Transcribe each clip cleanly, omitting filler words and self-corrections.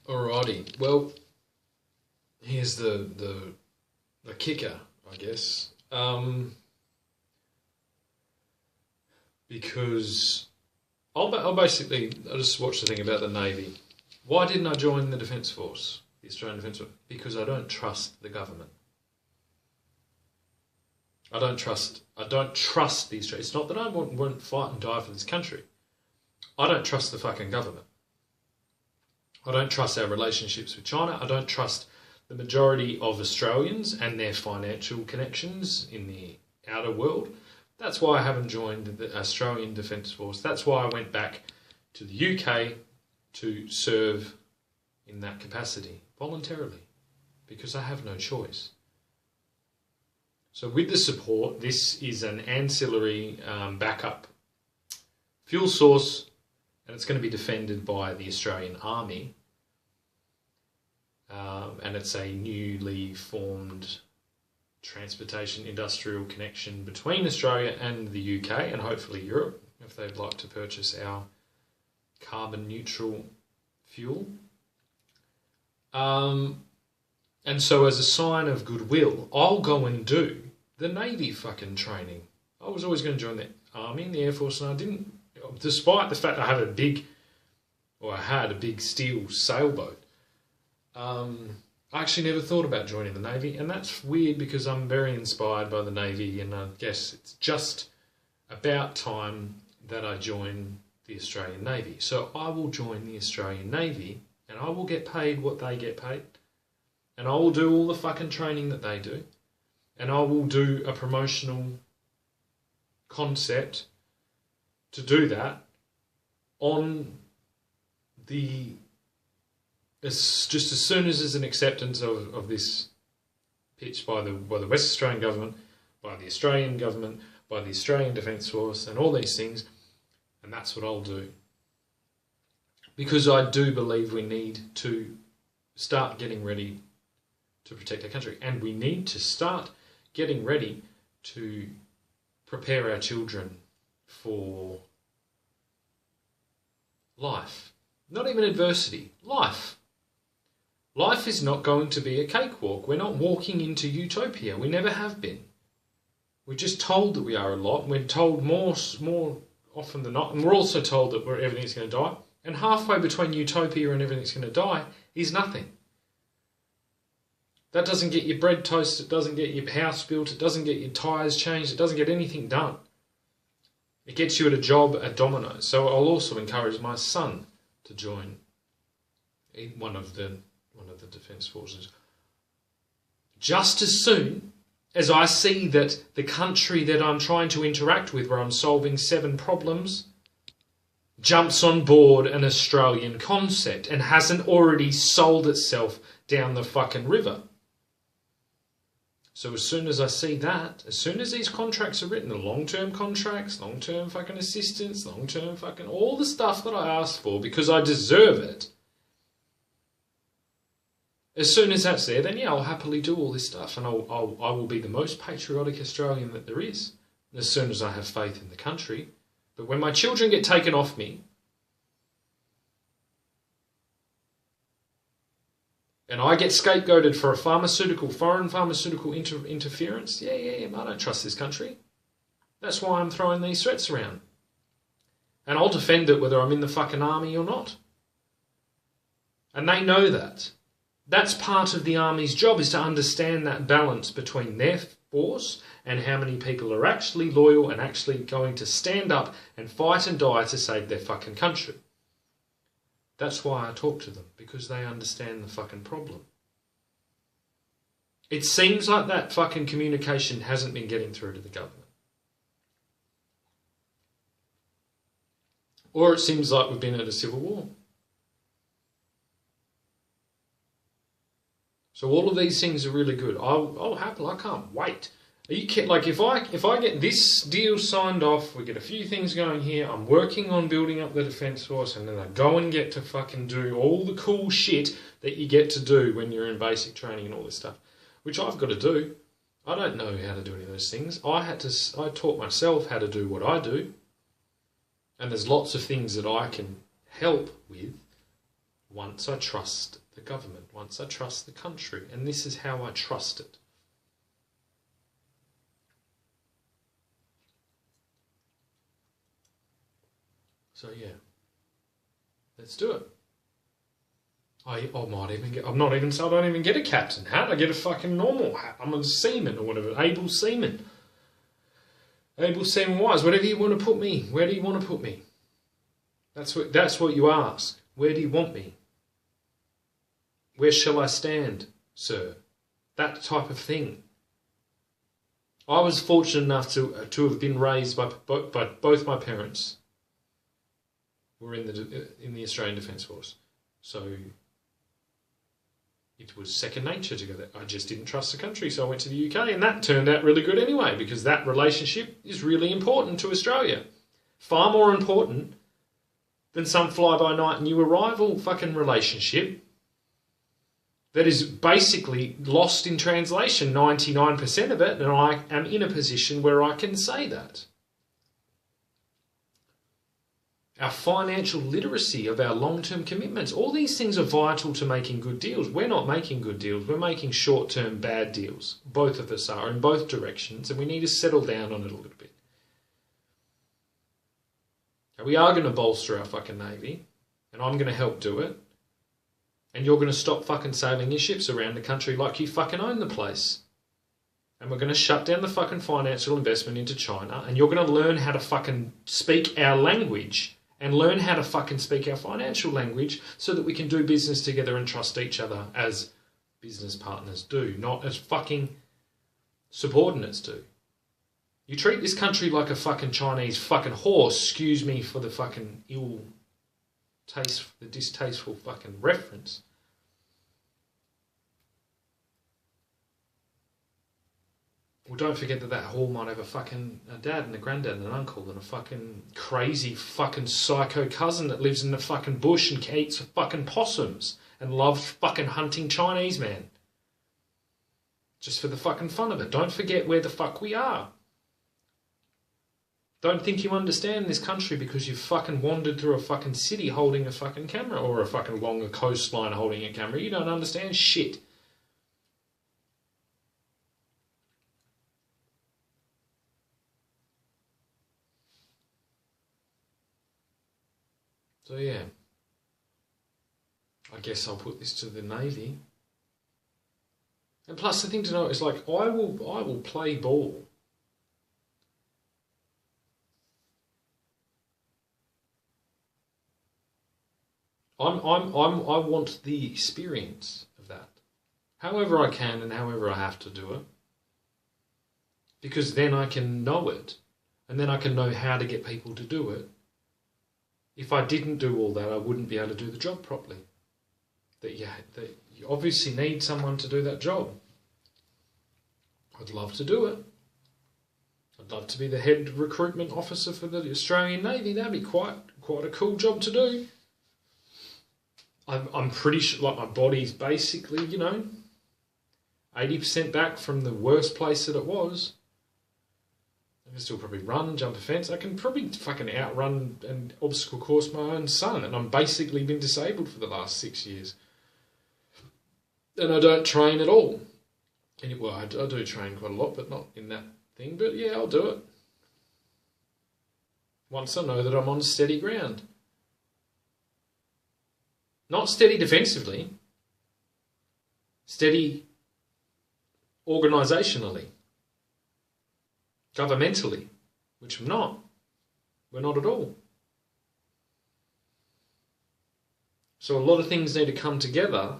Alrighty. Well, here's the kicker, I guess. Because I'll just watch the thing about the Navy. Why didn't I join the Defence Force, the Australian Defence Force? Because I don't trust the government. I don't trust the Australian. It's not that I won't fight and die for this country. I don't trust the fucking government. I don't trust our relationships with China. I don't trust the majority of Australians and their financial connections in the outer world. That's why I haven't joined the Australian Defence Force. That's why I went back to the UK to serve in that capacity voluntarily, because I have no choice. So with the support, this is an ancillary backup fuel source, and it's going to be defended by the Australian Army. And it's a newly formed transportation industrial connection between Australia and the UK, and hopefully Europe, if they'd like to purchase our carbon neutral fuel. And so as a sign of goodwill, I'll go and do the Navy fucking training. I was always going to join the Army and the Air Force, and I didn't, despite the fact I had a big steel sailboat. I actually never thought about joining the Navy, and that's weird because I'm very inspired by the Navy, and I guess it's just about time that I join the Australian Navy. So I will join the Australian Navy, and I will get paid what they get paid, and I will do all the fucking training that they do, and I will do a promotional concept to do that on the... Just as soon as there's an acceptance of this pitch by the West Australian government, by the Australian government, by the Australian Defence Force, and all these things, and that's what I'll do. Because I do believe we need to start getting ready to protect our country, and we need to start getting ready to prepare our children for life. Not even adversity, life. Life is not going to be a cakewalk. We're not walking into utopia. We never have been. We're just told that we are a lot. We're told more often than not. And we're also told that everything's going to die. And halfway between utopia and everything's going to die is nothing. That doesn't get your bread toasted. It doesn't get your house built. It doesn't get your tyres changed. It doesn't get anything done. It gets you at a job at Domino's. So I'll also encourage my son to join one of the Defence Forces. Just as soon as I see that the country that I'm trying to interact with, where I'm solving 7 problems, jumps on board an Australian concept and hasn't already sold itself down the fucking river. So as soon as I see that, as soon as these contracts are written, the long-term contracts, long-term fucking assistance, long-term fucking all the stuff that I asked for because I deserve it, as soon as that's there, then yeah, I'll happily do all this stuff, and I will be the most patriotic Australian that there is, as soon as I have faith in the country. But when my children get taken off me, and I get scapegoated for a foreign pharmaceutical interference, yeah, I don't trust this country. That's why I'm throwing these threats around. And I'll defend it whether I'm in the fucking army or not. And they know that. That's part of the army's job, is to understand that balance between their force and how many people are actually loyal and actually going to stand up and fight and die to save their fucking country. That's why I talk to them, because they understand the fucking problem. It seems like that fucking communication hasn't been getting through to the government. Or it seems like we've been at a civil war. So all of these things are really good. I'll happily, I can't wait. Like if I get this deal signed off, we get a few things going here, I'm working on building up the Defence Force, and then I go and get to fucking do all the cool shit that you get to do when you're in basic training and all this stuff, which I've got to do. I don't know how to do any of those things. I taught myself how to do what I do, and there's lots of things that I can help with once I trust the government, once I trust the country, and this is how I trust it. So yeah, let's do it. I might even get, I don't even get a captain hat, I get a fucking normal hat. I'm a seaman or whatever, able seaman. Able seaman wise, whatever you want to put me. Where do you want to put me? That's what you ask. Where do you want me? Where shall I stand, sir? That type of thing. I was fortunate enough to have been raised by both my parents were in the Australian Defence Force. So it was second nature to go there. I just didn't trust the country, so I went to the UK, and that turned out really good anyway, because that relationship is really important to Australia. Far more important than some fly-by-night new arrival fucking relationship that is basically lost in translation, 99% of it, and I am in a position where I can say that. Our financial literacy of our long-term commitments, all these things are vital to making good deals. We're not making good deals, we're making short-term bad deals. Both of us are, in both directions, and we need to settle down on it a little bit. We are going to bolster our fucking Navy, and I'm going to help do it. And you're going to stop fucking sailing your ships around the country like you fucking own the place. And we're going to shut down the fucking financial investment into China, and you're going to learn how to fucking speak our language and learn how to fucking speak our financial language so that we can do business together and trust each other as business partners do, not as fucking subordinates do. You treat this country like a fucking Chinese fucking horse, excuse me for the fucking ill taste, the distasteful fucking reference. Well, don't forget that whore might have a dad and a granddad and an uncle and a fucking crazy fucking psycho cousin that lives in the fucking bush and eats fucking possums and loves fucking hunting Chinese man. Just for the fucking fun of it. Don't forget where the fuck we are. Don't think you understand this country because you've fucking wandered through a fucking city holding a fucking camera or a fucking longer coastline holding a camera. You don't understand shit. So yeah, I guess I'll put this to the Navy. And plus the thing to know is like I will play ball. I want the experience of that. However I can and however I have to do it. Because then I can know it. And then I can know how to get people to do it. If I didn't do all that, I wouldn't be able to do the job properly. That you obviously need someone to do that job. I'd love to do it. I'd love to be the head recruitment officer for the Australian Navy. That'd be quite a cool job to do. I'm pretty sure, like my body's basically, 80% back from the worst place that it was. I can still probably run, jump a fence. I can probably fucking outrun and obstacle course my own son. And I'm basically been disabled for the last 6 years. And I don't train at all. Well, I do train quite a lot, but not in that thing. But yeah, I'll do it. Once I know that I'm on steady ground. Not steady defensively. Steady organisationally. Governmentally, which I'm not. We're not at all. So a lot of things need to come together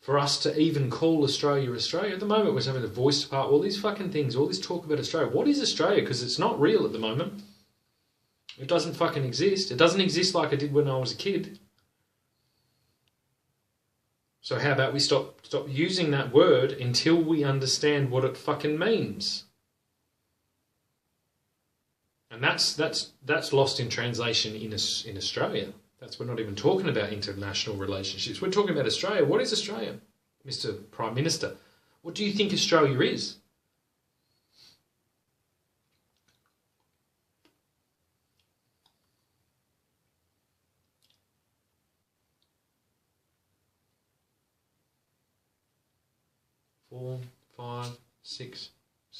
for us to even call Australia Australia. At the moment we're having a voice apart, all these fucking things, all this talk about Australia. What is Australia? Because it's not real at the moment. It doesn't fucking exist. It doesn't exist like it did when I was a kid. So how about we stop using that word until we understand what it fucking means? And that's lost in translation in Australia. We're not even talking about international relationships. We're talking about Australia. What is Australia, Mr. Prime Minister? What do you think Australia is? 4, 5, 6,